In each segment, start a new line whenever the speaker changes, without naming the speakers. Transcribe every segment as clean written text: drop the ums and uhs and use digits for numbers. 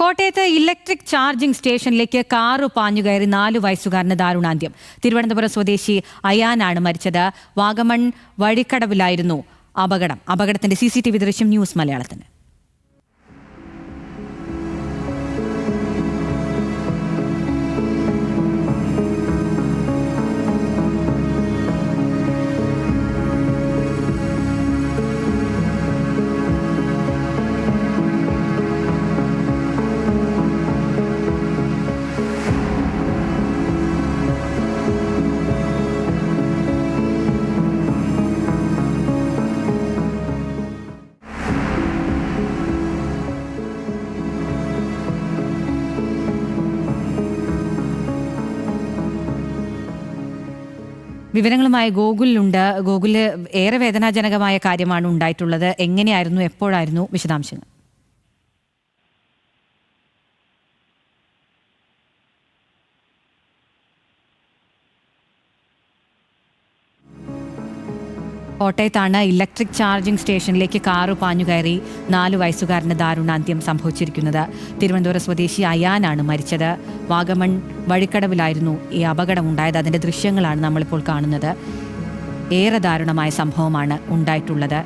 കോട്ടയത്ത് electric charging സ്റ്റേഷനിലേക്ക് car പാഞ്ഞുകയറി 4 വയസ്സുകാരന് ദാരുണാന്ത്യം. തിരുവനന്തപുരം സ്വദേശി അയാനാണ് മരിച്ചത്. വാഗമൺ വഴിക്കടവിലായിരുന്നു അപകടത്തിന്റെ CCTV ദൃശ്യം ന്യൂസ് മലയാളത്തിന്. വിവരങ്ങളുമായി ഗോകുലുണ്ട്. ഗോകുല്, ഏറെ വേദനാജനകമായ കാര്യമാണ് ഉണ്ടായിട്ടുള്ളത്. എങ്ങനെയായിരുന്നു, എപ്പോഴായിരുന്നു, വിശദാംശങ്ങൾ? കോട്ടയത്താണ് ഇലക്ട്രിക് ചാർജിംഗ് സ്റ്റേഷനിലേക്ക് കാറ് പാഞ്ഞുകയറി 4 വയസ്സുകാരന് ദാരുണാന്ത്യം സംഭവിച്ചിരിക്കുന്നത്. തിരുവനന്തപുരം സ്വദേശി അയാനാണ് മരിച്ചത്. വാഗമൺ വഴിക്കടവിലായിരുന്നു ഈ അപകടമുണ്ടായത്. അതിൻ്റെ ദൃശ്യങ്ങളാണ് നമ്മളിപ്പോൾ കാണുന്നത്. ഏറെ ദാരുണമായ സംഭവമാണ് ഉണ്ടായിട്ടുള്ളത്.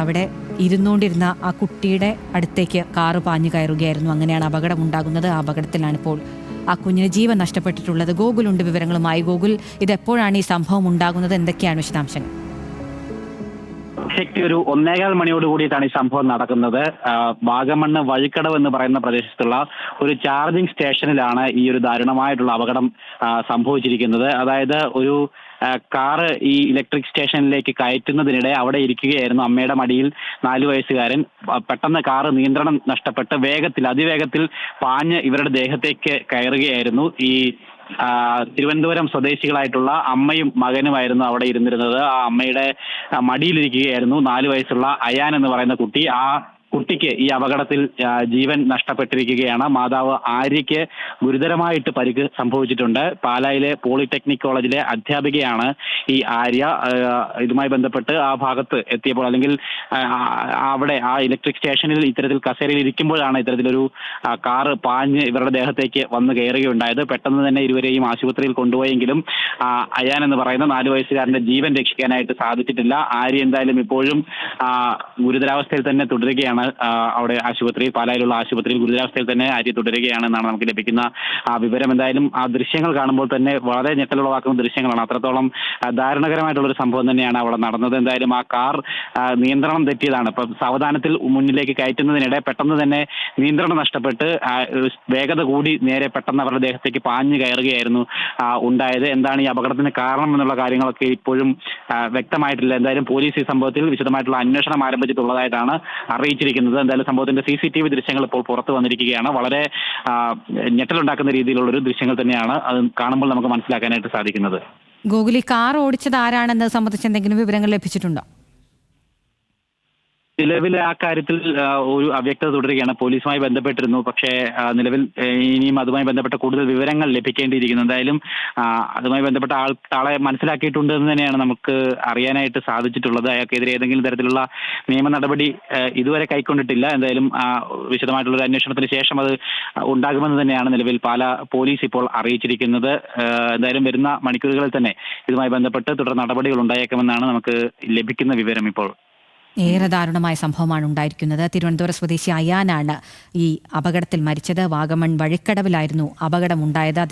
അവിടെ ഇരുന്നുകൊണ്ടിരുന്ന ആ കുട്ടിയുടെ അടുത്തേക്ക് കാറ് പാഞ്ഞു കയറുകയായിരുന്നു. അങ്ങനെയാണ് അപകടമുണ്ടാകുന്നത്. ആ അപകടത്തിലാണിപ്പോൾ ആ കുഞ്ഞിന് ജീവൻ നഷ്ടപ്പെട്ടിട്ടുള്ളത്. ഗോകുലുണ്ട് വിവരങ്ങളുമായി. ഗോകുൽ, ഇതെപ്പോഴാണ് ഈ സംഭവം ഉണ്ടാകുന്നത്? എന്തൊക്കെയാണ് വിശദാംശങ്ങൾ?
ശക്തി ഒരു 1:15 മണിയോട് കൂടിയിട്ടാണ് ഈ സംഭവം നടക്കുന്നത്. വാഗമണ്ണ് വഴിക്കടവ് എന്ന് പറയുന്ന പ്രദേശത്തുള്ള ഒരു ചാർജിംഗ് സ്റ്റേഷനിലാണ് ഈ ഒരു ദാരുണമായിട്ടുള്ള അപകടം സംഭവിച്ചിരിക്കുന്നത്. അതായത് ഒരു കാറ് ഈ ഇലക്ട്രിക് സ്റ്റേഷനിലേക്ക് കയറ്റുന്നതിനിടെ അവിടെ ഇരിക്കുകയായിരുന്നു അമ്മയുടെ മടിയിൽ 4 വയസ്സുകാരൻ. പെട്ടെന്ന് കാറ് നിയന്ത്രണം നഷ്ടപ്പെട്ട് അതിവേഗത്തിൽ പാഞ്ഞ് ഇവരുടെ ദേഹത്തേക്ക് കയറുകയായിരുന്നു. ഈ തിരുവനന്തപുരം സ്വദേശികളായിട്ടുള്ള അമ്മയും മകനുമായിരുന്നു അവിടെ ഇരുന്നിരുന്നത്. ആ അമ്മയുടെ മടിയിലിരിക്കുകയായിരുന്നു 4 വയസ്സുള്ള അയാൻ എന്ന് പറയുന്ന കുട്ടി. ആ കുട്ടിക്ക് ഈ അപകടത്തിൽ ജീവൻ നഷ്ടപ്പെട്ടിരിക്കുകയാണ്. മാതാവ് ആര്യയ്ക്ക് ഗുരുതരമായിട്ട് പരിക്ക് സംഭവിച്ചിട്ടുണ്ട്. പാലായിലെ പോളിടെക്നിക് കോളേജിലെ അധ്യാപികയാണ് ഈ ആര്യ. ഇതുമായി ബന്ധപ്പെട്ട് ആ ഭാഗത്ത് എത്തിയപ്പോൾ, അല്ലെങ്കിൽ അവിടെ ആ ഇലക്ട്രിക് സ്റ്റേഷനിൽ ഇത്തരത്തിൽ കസേരയിൽ ഇരിക്കുമ്പോഴാണ് ഇത്തരത്തിലൊരു കാറ് പാഞ്ഞ് ഇവരുടെ ദേഹത്തേക്ക് വന്ന് കയറുകയുണ്ടായത്. പെട്ടെന്ന് തന്നെ ഇരുവരെയും ആശുപത്രിയിൽ കൊണ്ടുപോയെങ്കിലും അയാൻ എന്ന് പറയുന്ന 4 വയസ്സുകാരന്റെ ജീവൻ രക്ഷിക്കാനായിട്ട് സാധിച്ചിട്ടില്ല. ആര്യ എന്തായാലും ഇപ്പോഴും ഗുരുതരാവസ്ഥയിൽ തന്നെ തുടരുകയാണ്. അവിടെ ആശുപത്രിയിൽ, പാലായിലുള്ള ആശുപത്രിയിൽ ഗുരുതരാവസ്ഥയിൽ തന്നെ ആര്യ തുടരുകയാണെന്നാണ് നമുക്ക് ലഭിക്കുന്ന വിവരം. എന്തായാലും ആ ദൃശ്യങ്ങൾ കാണുമ്പോൾ തന്നെ വളരെ ഞെട്ടലുളവാക്കുന്ന ദൃശ്യങ്ങളാണ്. അത്രത്തോളം ദാരുണകരമായിട്ടുള്ള ഒരു സംഭവം തന്നെയാണ് അവിടെ നടന്നത്. എന്തായാലും ആ കാർ നിയന്ത്രണം തെറ്റിയതാണ്. ഇപ്പം സാവധാനത്തിൽ മുന്നിലേക്ക് കയറ്റുന്നതിനിടെ പെട്ടെന്ന് തന്നെ നിയന്ത്രണം നഷ്ടപ്പെട്ട് വേഗത കൂടി നേരെ പെട്ടെന്ന് അവരുടെ ദേഹത്തേക്ക് പാഞ്ഞു കയറുകയായിരുന്നു ഉണ്ടായത്. എന്താണ് ഈ അപകടത്തിന് കാരണം എന്നുള്ള കാര്യങ്ങളൊക്കെ ഇപ്പോഴും വ്യക്തമായിട്ടില്ല. എന്തായാലും പോലീസ് ഈ സംഭവത്തിൽ വിശദമായിട്ടുള്ള അന്വേഷണം ആരംഭിച്ചിട്ടുള്ളതായിട്ടാണ് അറിയിച്ചിരിക്കുന്നത്. എന്തായാലും സംഭവത്തിന്റെ CCTV ദൃശ്യങ്ങൾ ഇപ്പോൾ പുറത്തു വന്നിരിക്കുകയാണ്. വളരെ ഞെട്ടലുണ്ടാക്കുന്ന രീതിയിലുള്ളൊരു ദൃശ്യങ്ങൾ തന്നെയാണ് അത് കാണുമ്പോൾ നമുക്ക് മനസ്സിലാക്കാനായിട്ട് സാധിക്കുന്നത്.
ഗോകുലി, കാർ ഓടിച്ചത് ആരാണെന്നത് സംബന്ധിച്ച് എന്തെങ്കിലും വിവരങ്ങൾ ലഭിച്ചിട്ടുണ്ടോ?
നിലവിൽ ആ കാര്യത്തിൽ ഒരു അവ്യക്തത തുടരുകയാണ്. പോലീസുമായി ബന്ധപ്പെട്ടിരുന്നു. പക്ഷേ നിലവിൽ ഇനിയും അതുമായി ബന്ധപ്പെട്ട കൂടുതൽ വിവരങ്ങൾ ലഭിക്കേണ്ടിയിരിക്കുന്നു. എന്തായാലും അതുമായി ബന്ധപ്പെട്ട ആളെ മനസ്സിലാക്കിയിട്ടുണ്ട് എന്ന് തന്നെയാണ് നമുക്ക് അറിയാനായിട്ട് സാധിച്ചിട്ടുള്ളത്. അയാൾക്കെതിരെ ഏതെങ്കിലും തരത്തിലുള്ള നിയമ നടപടി ഇതുവരെ കൈക്കൊണ്ടിട്ടില്ല. എന്തായാലും വിശദമായിട്ടുള്ള അന്വേഷണത്തിന് ശേഷം അത് ഉണ്ടാകുമെന്ന് തന്നെയാണ് നിലവിൽ പാലാ പോലീസ് ഇപ്പോൾ അറിയിച്ചിരിക്കുന്നത്. എന്തായാലും വരുന്ന മണിക്കൂറുകളിൽ തന്നെ ഇതുമായി ബന്ധപ്പെട്ട് തുടർ നടപടികൾ ഉണ്ടായേക്കുമെന്നാണ് നമുക്ക് ലഭിക്കുന്ന വിവരം ഇപ്പോൾ.
ഏറെ ദാരുണമായ സംഭവമാണ് ഉണ്ടായിരിക്കുന്നത്. തിരുവനന്തപുരം സ്വദേശി അയാനാണ് ഈ അപകടത്തിൽ മരിച്ചത്. വാഗമൺ വഴിക്കടവിലായിരുന്നു അപകടമുണ്ടായത്.